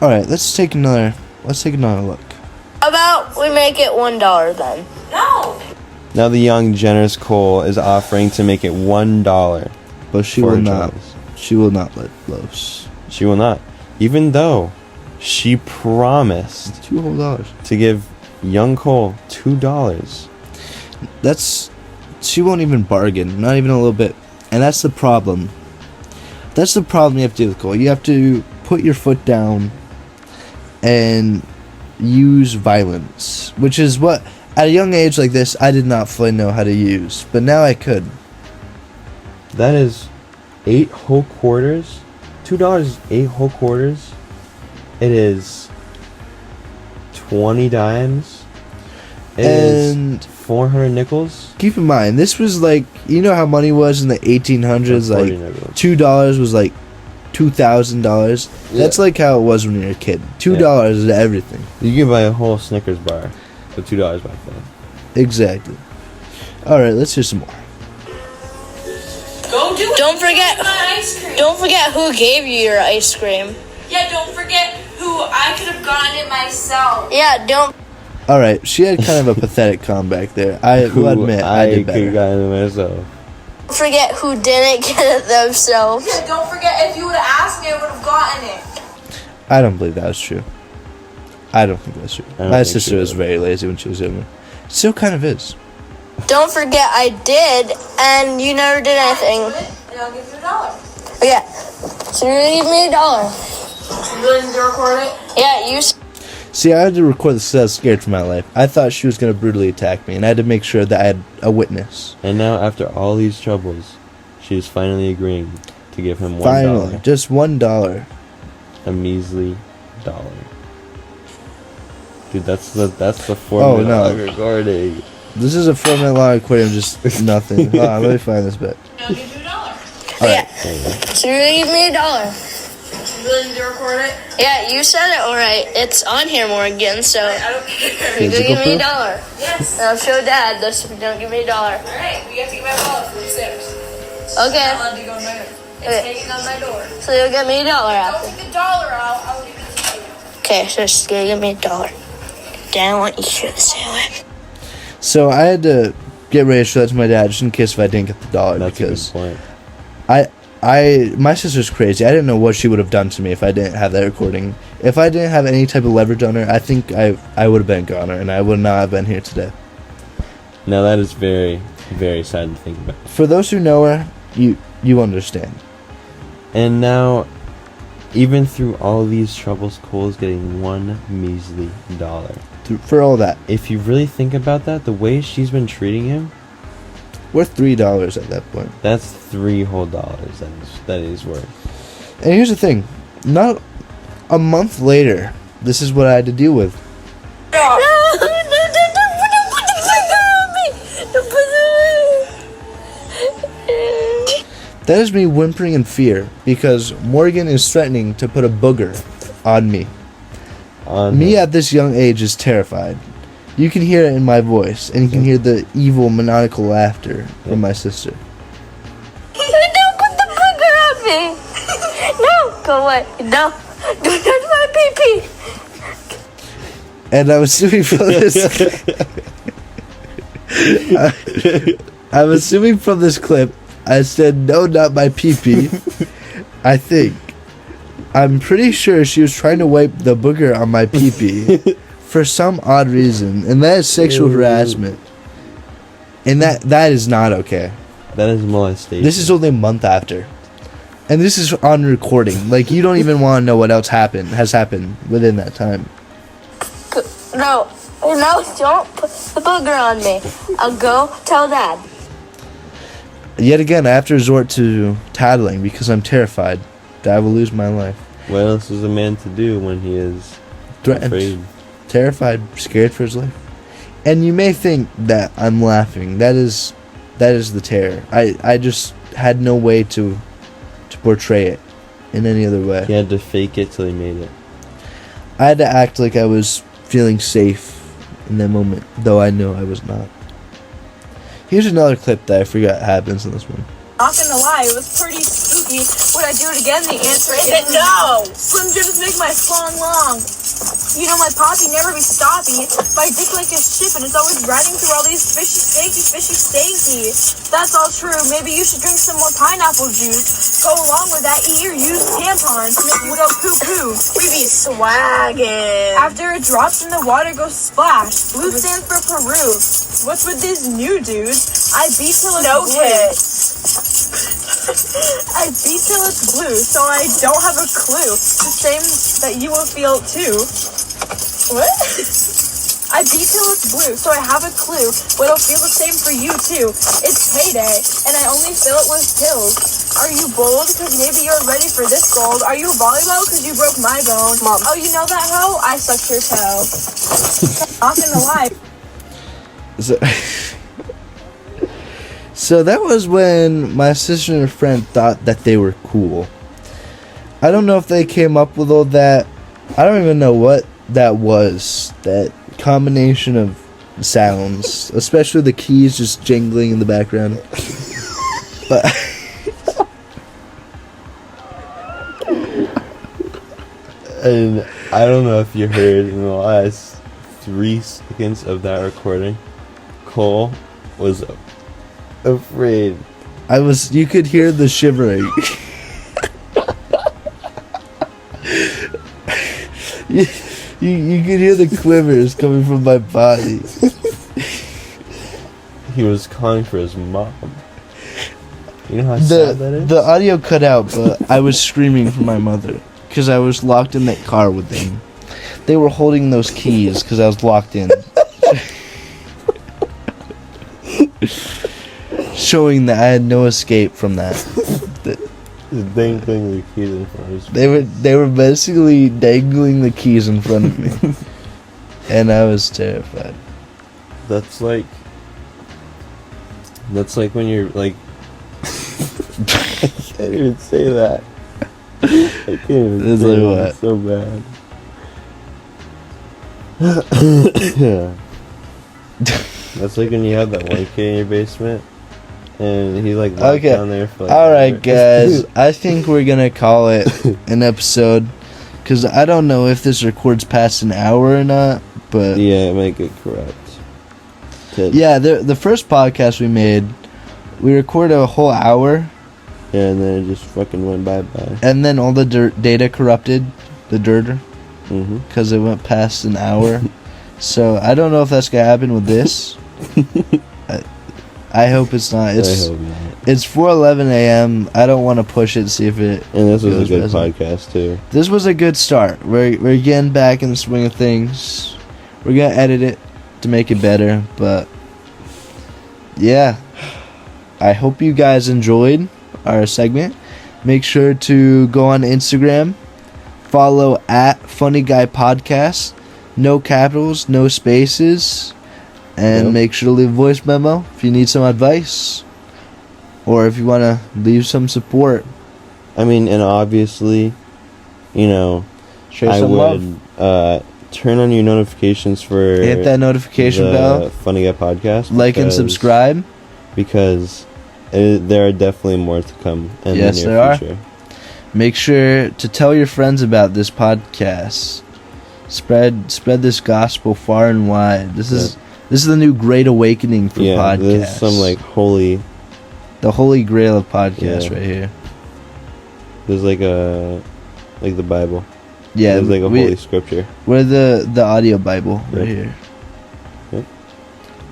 Alright, let's take another look. How about we make it $1 then? No. Now the young, generous Cole is offering to make it $1. But she for will her not. troubles. She will not let loose. She will not. Even though she promised $2 whole. to give young Cole $2. She won't even bargain, not even a little bit. And that's the problem. That's the problem you have to deal with, Cole. You have to put your foot down and use violence, which is what, at a young age like this, I did not fully know how to use, but now I could. That is 8 whole quarters. $2 is 8 whole quarters. It is 20 dimes. It And is 400 nickels. keep in mind, this was like, you know how money was in the 1800s? 40 Like, nickels. $2 was like $2,000. That's like how it was when you were a kid. $2 is everything. You can buy a whole Snickers bar for $2 back then. Exactly. Alright, let's hear some more. Go do it. Don't forget- My ice cream. Don't forget who gave you your ice cream. Yeah, don't forget who I could have gotten it myself. Yeah, don't. Alright, she had kind of a pathetic comeback there. I will admit, I did could have better. gotten it myself. Forget who didn't get it themselves. Yeah, don't forget if you would have asked me, I would have gotten it. I don't believe that was true. I don't think that's true. I don't My think sister she was would. very lazy when she was younger. Still kind of is. Don't forget I did, and you never did anything. And I'll give you $1. Yeah. So you're gonna give me $1. You really need to record it? Yeah, you. See, I had to record this because I was scared for my life. I thought she was going to brutally attack me, and I had to make sure that I had a witness. And now, after all these troubles, she is finally agreeing to give him $1. Finally, just $1. A measly dollar. Dude, that's the 4-minute no. recording. This is a 4-minute long aquarium, just nothing. Hold on, let me find this bit. And I'll give you $1. Alright. So you're gonna give me $1. You really need to record it? Yeah, you said it alright. It's on here, Morgan. So I don't care. you're gonna give me $1. Yes. And I'll show Dad this if you don't give me $1. Alright, we have to get my wallet for the stairs. Okay. Not allowed to go in my room. It's Okay. hanging on my door. So you'll give me $1 Don't after. take the dollar out. I'll give it to you. Okay, so just gonna give me $1. Dad, I want you to stay away. So I had to get ready to show that to my dad just in case if I didn't get the dollar, That's a good because point. my sister's crazy. I didn't know what she would have done to me if I didn't have that recording. If I didn't have any type of leverage on her, I think I would have been goner, and I would not have been here today. Now that is very, very sad to think about. For those who know her, you understand. And now, even through all these troubles, Cole is getting $1 measly dollar. For all that, If you really think about that, the way she's been treating him, worth $3 at that point. that's $3 whole. That is worth. And here's the thing, not a month later, this is what I had to deal with. No, don't put the finger on me. Don't put the. That is me whimpering in fear because Morgan is threatening to put a booger on me. Me at this young age is terrified. You can hear it in my voice, and you can hear the evil, maniacal laughter from my sister. Don't put the booger on me. No, go away. No, don't touch my pee-pee. And I'm assuming from this, I'm assuming from this clip, I said no, not my pee-pee. I think. I'm pretty sure she was trying to wipe the booger on my pee-pee for some odd reason, and that is sexual harassment. And that is not okay. That is molestation. This is only a month after. And this is on recording. Like, you don't even want to know what else has happened within that time. No, don't put the booger on me. I'll go tell Dad. Yet again, I have to resort to tattling because I'm terrified that I will lose my life. What else is a man to do when he is Threatened, afraid? terrified, scared for his life. And you may think that I'm laughing. That is the terror. I just had no way to portray it in any other way. He had to fake it till he made it. I had to act like I was feeling safe in that moment, though I know I was not. Here's another clip that I forgot happens in this one. Not gonna lie, it was pretty spooky. Would I do it again? The answer is no. Slim Jims make my song long. You know my poppy never be stoppy. My dick like a ship and it's always riding through all these fishy stanky. That's all true. Maybe you should drink some more pineapple juice. Go along with that, eat your used tampons. Make widow poo-poo. We be swaggin'. After it drops in the water, go splash. Blue stands for Peru. What's with these new dudes? I beat till it's blue. I beat till it's blue, so I don't have a clue. The same that you will feel too. What? I beat till it's blue, so I have a clue. But it'll feel the same for you too. It's payday, and I only fill it with pills. Are you bold? Cause maybe you're ready for this gold. Are you a volleyball? Cause you broke my bone. Mom. Oh, you know that hoe? I sucked your toe. Not gonna lie. So that was when my sister and her friend thought that they were cool. I don't know if they came up with all that. I don't even know what that was. That combination of sounds, especially the keys just jingling in the background. But and I don't know if you heard in the last 3 seconds of that recording, Cole was afraid. you could hear the shivering. you could hear the quivers coming from my body. He was calling for his mom. You know how sad that is? The audio cut out, but I was screaming for my mother because I was locked in that car with them. They were holding those keys because I was locked in. Showing that I had no escape from that. Just dangling the keys in front of his They were basically dangling the keys in front of me. And I was terrified. That's like when you're like I can't even say that. I can't even It's say like it. what? It's so bad. Yeah. That's like when you have that one kid in your basement and he like locked Okay. down there for like Alright guys, I think we're gonna call it an episode. Because I don't know if this records past an hour or not. But yeah, it might get corrupt. yeah, the first podcast we made, we recorded a whole hour. Yeah, and then it just fucking went bye-bye. And then all the data corrupted. The dirter. Mm-hmm. Because it went past an hour. So I don't know if that's gonna happen with this. I hope it's not. I hope not. It's 4:11 a.m. I don't want to push it. See if it. And this was a goes good past- podcast too. This was a good start. We're getting back in the swing of things. We're gonna edit it to make it better, but yeah. I hope you guys enjoyed our segment. Make sure to go on Instagram, follow at FunnyGuyPodcast. No capitals, no spaces. And Yep. make sure to leave a voice memo if you need some advice. Or if you want to leave some support. I mean, and obviously, you know, Share I some would love. Turn on your notifications for Hit that notification the bell. Funny Guy Podcast. Like and subscribe. Because there are definitely more to come in Yes, the there near are. future. Make sure to tell your friends about this podcast. Spread this gospel far and wide. This is the new great awakening for Yeah, podcasts. this is some like holy. the holy grail of podcasts Yeah. right here. There's like the Bible. Yeah, There's like a holy scripture. we're the audio Bible right Yep. here. Yep.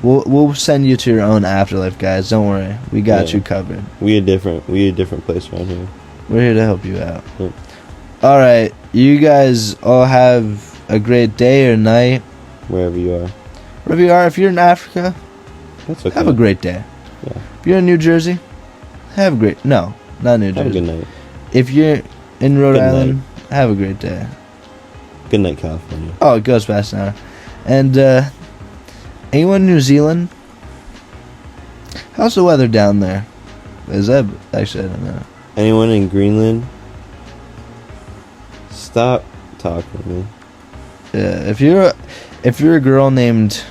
We'll send you to your own afterlife, guys. Don't worry, we got Yeah. you covered. We a different place around here. We're here to help you out. Yep. All right, you guys all have a great day or night, Wherever you are. wherever you are. If you're in Africa, That's okay. have a great day. Yeah. If you're in New Jersey, have a great. No, not New Have a Jersey. good night. If you're in Rhode Good Island, have a great day. Good night, California. Oh, it goes past an hour. And anyone in New Zealand? How's the weather down there? Is that actually I don't know. Anyone in Greenland? Stop talking to me. Yeah, if you're a girl named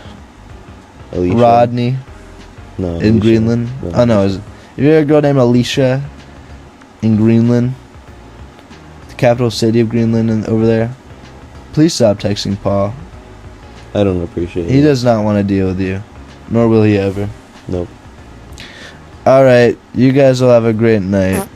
Alicia. Rodney No. in Alicia. Greenland, No, oh no, if you're a girl named Alicia in Greenland, the capital city of Greenland, and over there, please stop texting Paul. I don't appreciate it. He does not want to deal with you, nor will he ever. Nope. All right, you guys will have a great night.